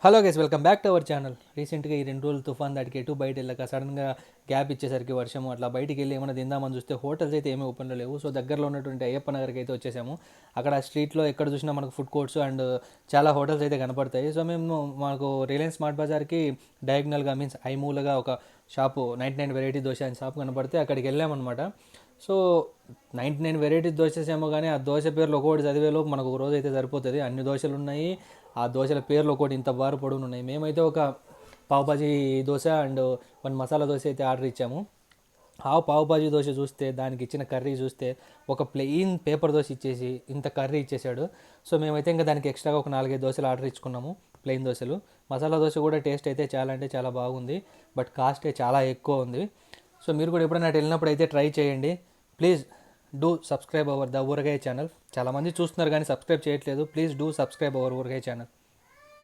Hello guys, welcome back to our channel. రీసెంట్గా ఈ 2 రోజులు తుఫాన్ దాటికి ఎటు బయట వెళ్ళక సడన్గా గ్యాప్ ఇచ్చేసరికి వర్షము అట్లా బయటికి వెళ్ళి ఏమైనా తిందామని చూస్తే హోటల్స్ అయితే ఏమీ ఓపెన్లో లేవు. సో దగ్గరలో ఉన్నటువంటి అయ్యప్ప నగర్కి అయితే వచ్చేసాము. అక్కడ స్ట్రీట్లో ఎక్కడ చూసినా మనకు ఫుడ్ కోర్ట్స్ అండ్ చాలా హోటల్స్ అయితే కనపడతాయి. సో మేము మాకు రిలయన్స్ స్మార్ట్ బజార్కి డయాగ్నల్గా మీన్స్ ఐమూలగా ఒక షాపు 99 వెరైటీ దోశ అని షాప్ కనపడితే అక్కడికి వెళ్ళామన్నమాట. సో 99 వెరైటీ దోశస్ ఏమో కానీ ఆ దోశ పేర్లు ఒక్కొక్కటి చదివేలోపు మనకు ఒక రోజు అయితే సరిపోతుంది. అన్ని దోశలు ఉన్నాయి. ఆ దోశల పేర్లు ఒకటి ఇంత బారు పొడవును ఉన్నాయి. మేమైతే ఒక పావు బాజీ దోశ అండ్ 1 మసాలా దోశ అయితే ఆర్డర్ ఇచ్చాము. ఆ పావు బాజీ దోశ చూస్తే దానికి ఇచ్చిన కర్రీ చూస్తే ఒక ప్లెయిన్ పేపర్ దోశ ఇచ్చేసి ఇంత కర్రీ ఇచ్చేసాడు. సో మేమైతే ఇంకా దానికి ఎక్స్ట్రాగా ఒక 4-5 దోశలు ఆర్డర్ ఇచ్చుకున్నాము, ప్లెయిన్ దోశలు. మసాలా దోశ కూడా టేస్ట్ అయితే చాలా అంటే చాలా బాగుంది, బట్ కాస్ట్ చాలా ఎక్కువ ఉంది. సో మీరు కూడా ఎప్పుడైనా అటు వెళ్ళినప్పుడు అయితే ట్రై చేయండి. Please do subscribe our the ఊరగాయ ఛానల్. చాలామంది చూస్తున్నారు కానీ సబ్స్క్రైబ్ చేయట్లేదు. ప్లీజ్ డూ సబ్స్క్రైబ్ అవర్ ఊరగాయ ఛానల్.